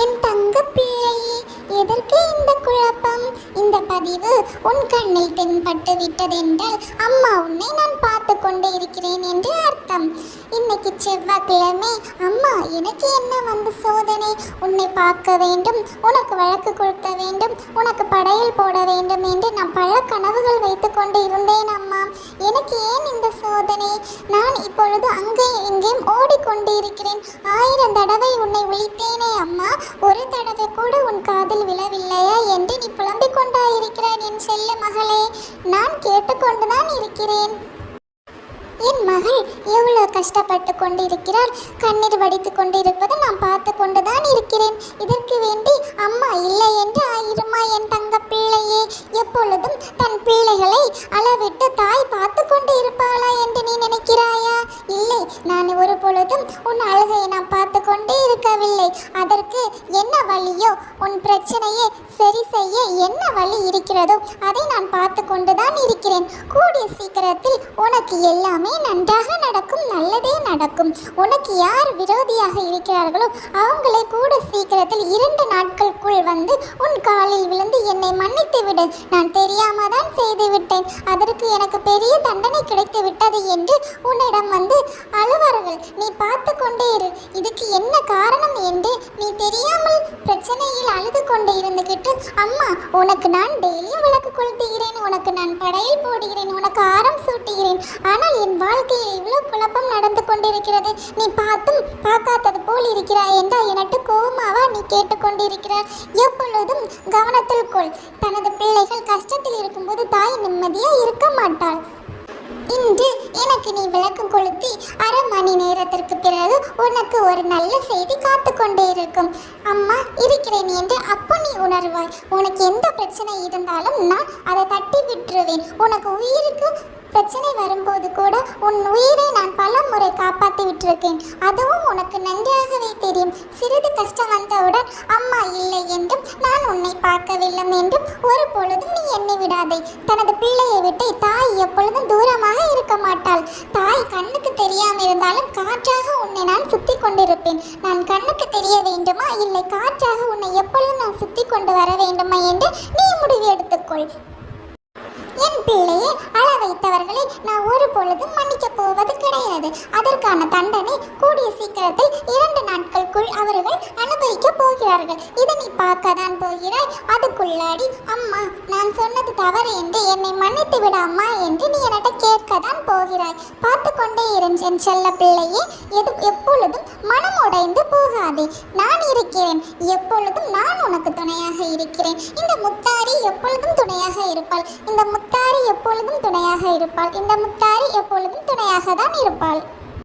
என் தங்க பிள்ளையே, எதற்கு இந்த குழப்பம்? இந்த பதிவு உன் கண்ணில் தென்பட்டு விட்டதென்றால் அம்மா உன்னை நான் பார்த்து கொண்டு இருக்கிறேன் என்று அர்த்தம். இன்னைக்கு செவ்வாய்க்கிழமை. அம்மா, எனக்கு என்ன வந்து சோதனை? உன்னை பார்க்க வேண்டும், உனக்கு வழக்கு கொடுக்க வேண்டும், உனக்கு படையல் போட வேண்டும் என்று நான் பல கனவுகள் வைத்து கொண்டு இருந்தேன் அம்மா. எனக்கு ஏன் இந்த சோதனை? நான் இப்பொழுது அங்கே இங்கேயும் ஓடிக்கொண்டு இருக்கிறேன். 1000 தடவை உன்னை விழித்தேனே அம்மா, ஒரு தடவை கூட உன் காதில் விழவில்லையா என்று நீ புலம்பிக் கொண்டாயிருக்கிறாய் என் செல்ல மகளே. நான் கேட்டுக்கொண்டுதான் இருக்கிறேன். என் மகள் எவ்வளவு கஷ்டப்பட்டு கொண்டிருக்கிறாள், கண்ணீர் வடித்து கொண்டிருப்பதை நான் பார்த்து கொண்டுதான் இருக்கிறேன். இதற்கு வேண்டி அம்மா இல்லை என்று ஆயிருமா என் தங்க பிள்ளையே? எப்பொழுதும் தன் பிள்ளைகளை அளவிட்டு தாய் பார்த்து கொண்டு இருப்பாளா என்று நீ நினைக்கிறாயா? இல்லை, நான் ஒரு பொழுதும் உன் அழுகையை நான் பார்த்து கொண்டே இருக்கவில்லை. அதற்கு என்ன வழியோ, உன் பிரச்சனையை சரி செய்ய என்ன வழி இருக்கிறதோ அதை நான் பார்த்து கொண்டுதான் இருக்கிறேன். கூடிய சீக்கிரத்தில் உனக்கு எல்லாமே நன்றாக நடக்கும், நல்லதே நடக்கும். உனக்கு யார் விரோதியாக இருக்கிறார்களோ அவங்களை கூட சீக்கிரத்தில் 2 நாட்களுக்குள் வந்து உன் காலில் விழுந்து என்னை மன்னித்து விடு, நான் தெரியாம தான் செய்து விட்டேன், அதற்கு எனக்கு பெரிய தண்டனை கிடைத்து விட்டது என்று உன்னிடம் வந்து அழுவார்கள். நீ பார்த்து கொண்டே இரு. இதுக்கு என்ன காரணம் என்று நீ தெரியாமல் பிரச்சனையில் அழுது கொண்டு இருந்துகிட்டு, அம்மா உனக்கு நான் டெய்லியும் விளக்கு கொளுத்துகிறேன், உனக்கு நான் படையல் போடுகிறேன், உனக்கு ஆரம் சூட்டுகிறேன், ஆனால் என் வாழ்க்கையில் இவ்வளவு குழப்பம் நடந்து கொண்டிருக்கிறது, நீ பார்த்தும் பார்க்காதது போல் இருக்கிறாய் என்றால் எனக்கு கோபமாவா நீ கேட்டுக்கொண்டிருக்கிறார்? எப்பொழுதும் கவனத்தில் கொள். தனது பிள்ளைகள் கஷ்டத்தில் இருக்கும்போது தாய் நிம்மதியாக இருக்க மாட்டாள். இன்று எனக்கு நீ விளக்கு கொளுத்தி 1/2 மணி நேரத்திற்கு பிறகு உனக்கு ஒரு நல்ல செய்தி காத்து கொண்டே இருக்கும். அம்மா இருக்கிறேன் என்று அப்போ நீ உணர்வாய். உனக்கு எந்த பிரச்சனை இருந்தாலும் நான் அதை தட்டி விட்டுருவேன். உனக்கு உயிருக்கு பிரச்சனை வரும்போது கூட உன் உயிரை நான் பல முறை காப்பாற்றி விட்டிருக்கேன். அதுவும் உனக்கு நன்றாகவே தெரியும். சிறிது கஷ்டம் வந்தவுடன் அம்மா இல்லை என்றும் நான் உன்னை பார்க்கவில்லை என்றும் ஒரு பொழுதும் நீ எண்ணி விடாதே. தனது பிள்ளையை விட்டு தாய் எப்பொழுதும் தூரமாக இருக்க மாட்டாள். தாய் கண்ணுக்கு தெரியாமல் இருந்தாலும் காற்றாக உன்னை நான் சுத்தி கொண்டிருப்பேன். நான் கண்ணுக்கு தெரிய வேண்டுமா, இல்லை காற்றாக உன்னை எப்பொழுதும் நான் சுத்தி கொண்டு வர வேண்டுமா என்று நீ முடிவு எடுத்துக்கொள். என் பிள்ளையை அள வைத்தவர்களை நான் ஒரு பொழுதும் மன்னிக்கப் போவது கிடையாது. அதற்கான தண்டனை கூடிய சீக்கிரத்தில் 2 நாட்களுக்குள் அவர்கள் அனுபவிக்கப் போகிறார்கள். இதை நீ பார்க்கத்தான் போகிறாய். அதுக்குள்ளாடி அம்மா நான் சொன்னது தவறு என்று என்னை மன்னித்து விட அம்மா என்று நீ என்கிட்ட கேட்கத்தான் போகிறாய். பார்த்து கொண்டே என் செல்ல பிள்ளையே, எப்பொழுதும் மனம் உடைந்து போகாதே. நான் இருக்கிறேன், எப்பொழுதும் நான் உனக்கு துணையாக இருக்கிறேன். இந்த முத்தாரி எப்பொழுதும் துணையாக இருப்பாள். இந்த முத்தாரி எப்பொழுதும் துணையாக இருப்பாள். இந்த முத்தாரி எப்பொழுதும் துணையாக தான் இருப்பாள்.